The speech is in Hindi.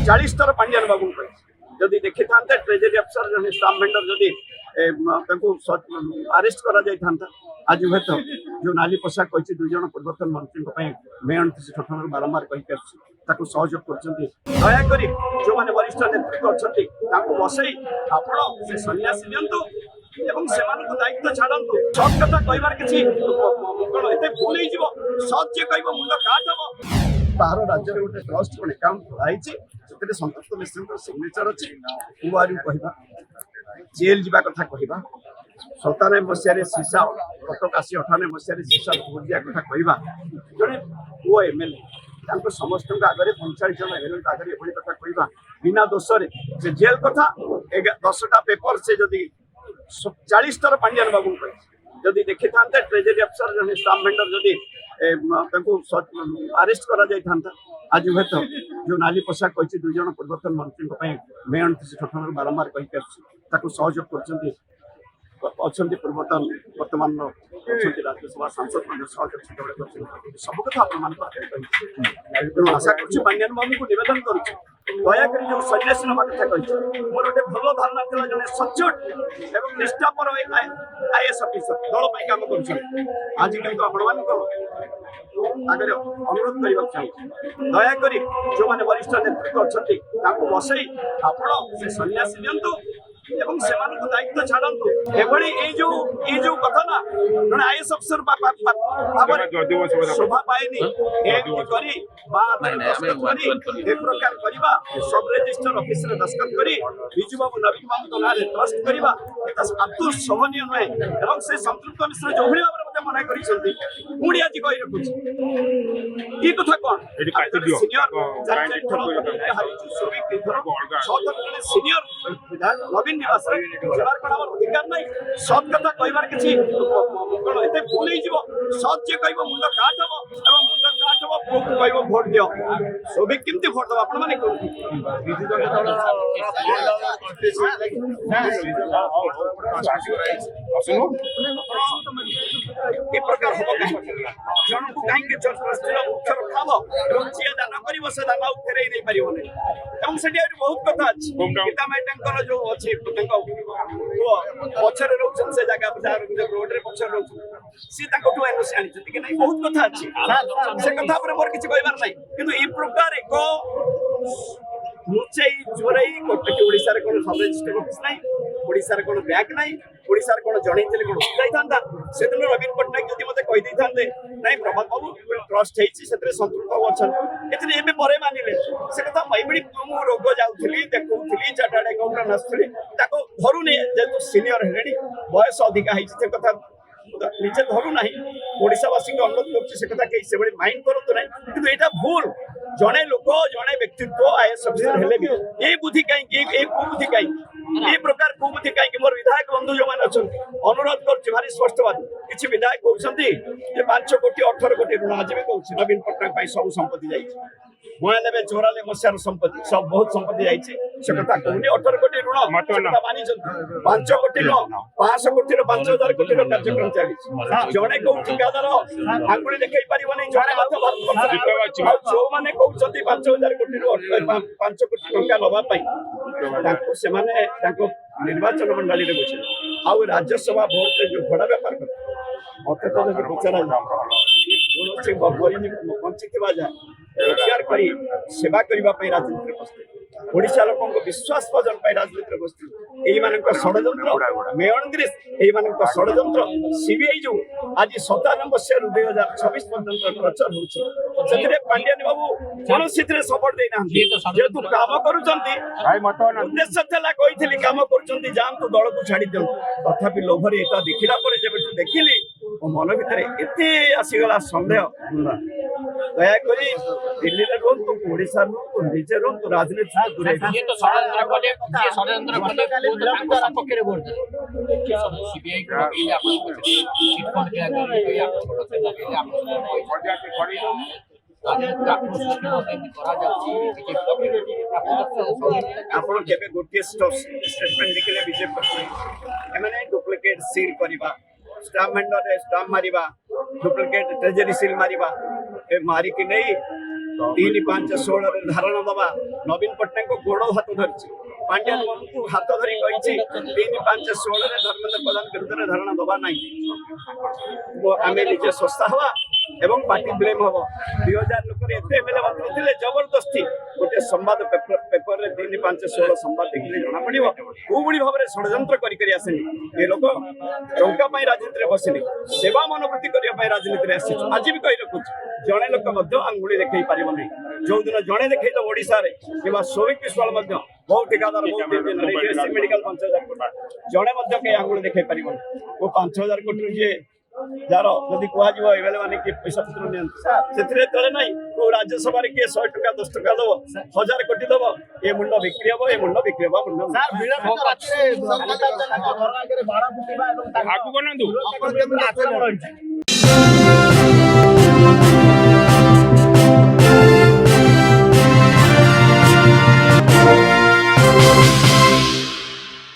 40 थर पांडियान बाबू जदि देखी था ट्रेजरी अफसर जन स्टाफ मेंबर जदि अरेस्ट करा आज हुए तो जो नाली पोशाक कही 2 जन पूर्वतन मंत्री मे 29 ठन बारंबार कही सहयोग कर जो मैंने वरिष्ठ नेतृत्व अच्छा बसई आप सन्यासी दिंतु एवं दायित्व छाड़ू सब कथा कहबार किसी कौन एत भूल हो सच जे कह मुंड काट हम बाहर राज्य गोटे ट्रस्ट गोटे अकाउंट खोलाई संतप्त मिश्र सिग्नेचर अच्छी कुआरी कह जेल जावा कथा कह 97 मसीह सीसा कटक आसी 98 मसीह सीसा भोट दिया कथा कह जड़े पुओ एमएलए समस्त आगे 45 जन एमएलए आगे ये कथा कह बिना दोषे से जेल कथा 10टा पेपर से जदि 40 थर पांडियान बाबू जदि देखी था ट्रेजरी अफसर जन स्टाफ मेंबर जदि अरेस्ट करा आज हुए तो जो नाली पोशाक कही 2 जन पूर्वतन मंत्री मे 29 ठन बारंबार कही सहयोग कर पूर्वतन वर्तमान राज्यसभा सांसद सहयोग सब कथा आप आशा कर पांडियान बाबू को निवेदन कर दयाकोरी जो सन्यासी नवा कथा कही मोर गोटे भल धारणा था जड़े सचोट एवं निष्ठापर आईएएस अफिसर दल काम कर आज किंतु आपण आगे अनुरोध करने चाहिए दयाकोरी जो मैंने वरिष्ठ नेतृत्व अच्छा बसई आप सन्यासी दिंतु एवं दायित्व छाड़ू ये जो कथा ना जड़े आईएएस अफसर शोभा पाएनि प्रकार करवा सब रजिस्टर ऑफिस रे दस्तखत करी बिजू बाबू नवीन बाबू ना ट्रस्ट करवा आदौ सहनीय नुहे एवं से संतृप्त मिश्र जो भाई भाव में मना पुणी आज कही रखुच्छी ये कथा कौन सीनियर विधायक नवीन निवास अधिकार ना सत कथा कहबार किसी कौन एत भूल हो सच जे कह मुंड काट हम और मुंड काट हम पुओ को कह भोट दियो सभी केमती भोट दब आपण माने ए प्रकार हम जन को कहीं स्थिर मुख्य रखा और जी दान कर से दान फेर नहीं पारे से बहुत कथा अच्छी गीता मैडम जो अच्छी पचर रोचन से जगह रोड पचर रोच सी एनओसी आनी कि बहुत कथा अच्छी से कथा मोर किसी कहबार ना कि प्रकार एक लुचई चोरई ओडिशा कौन सब रजिस्टर ऑफिस ना ओडिशा कौन बैंक ना ओडिशा कौन जन कौन सुधा से दिन नवीन पट्टनायक जब मत कहीदे ना प्रभात बाबू ट्रस्ट होती संतृप्त अच्छा ये पर मानिले से कथा मुझे रोग जाऊँगी देखी चार्टार्ड अकाउंटेंट आसुली धरुनी जेहतु सीनियर है बयस अधिका से कथा निजे धरू ना ओडावासी अनुरोध कर माइंड करूँ ना कि यहाँ भूल जड़े लोक जड़े व्यक्तित्व आईएएस अफिसर हेले भी ये बुद्धि कहीं कुबुद्धि कहीं ये प्रकार कुबुद्धि कहीं मोर विधायक बंधु जो मैंने अच्छा अनुरोध कर भारी स्पष्टवाद किसी विधायक कहते 5 कोटी 18 कोटी ऋण आज भी कहूँ नवीन पट्टनायक सब संपत्ति जाइए 94 मसीहार संपत्ति सब बहुत संपत्ति जाइए कथा कहूनी 18 कोटी ऋण मानी 5 कोटी 500 कोटी 5000 कोटी कार्यक्रम चली जड़े कौन ठिकादार आंगुड़ी देखई पारे जो मैंने कहते 5000 कोटी 5 कोटी टंका लवा निर्वाचन मंडली में बचे आउ राज्यसभा भोट जो घोड़ा व्यापार करते मत तो पचरा कौन वंचित रोजगार कर सेवा करने राजनीति बसते ओडिशा लोक विश्वास भजन राजनीति बसते यही षड्यंत्र मे 29 षड्यंत्र सीबीआई जो आज 97 मसीह 2026 पर्यटन प्रचार हो पांडियान बाबू कौन सपोर्ट देना जेहेतु कम करुदेश्य कही कम कर जातु दल को छाड़ी दिखाँ तथापि लोभर ये देखला जब देखिली मन भर एत आसीगला सन्देह दयाकोरी दिल्ली में रुहतु ओडिशा रुहतु निजे रुहतु राजनीति गोटे स्टेटमेंट लिखिले बीजेपी डुप्लिकेट सील करवा स्टाम्प मारिबा डुप्लिकेट ट्रेजरी सील मारिबा मारिकी नहीं 3-5-16 धारणा दबा नवीन पट्टनायक को गोड़ हाथ धरी पांड्या को हाथ धरी कही 3-5-16 धर्मेंद्र प्रधान विरुद्ध में धारणा दबा ना आम निजे स्वस्था हवा एवं पार्टी ब्लेम हम 2000 लोक एमएलए जबरदस्ती गोटे संवाद पेपर 3-5-16 संवाद देखने जना पड़ो कोई भाव में षड्यंत्र करसनी ये लोक टंका राजनीति बसनी सेवा मनोवृत्ति करने राजनीति आसी आज भी कही रखुच जड़े लोक आंगुली देखई पार नहीं जो दिन जड़े देखई तो ओडिशा रे कि सौभिक विश्वाल बहुत ठिकादार बहुत मेडिकल 5000 कोटी जड़े कहीं आंगुली देखई पार वो 5000 कोटी जी जार जदि कह मैंने किए पैसा पत्र नि ना को राज्यसभा किए 100 टका 10 टका दब 1000 कोटी दब ये मुंड बिक्री हम ये मुंड बिक्री हम मुंड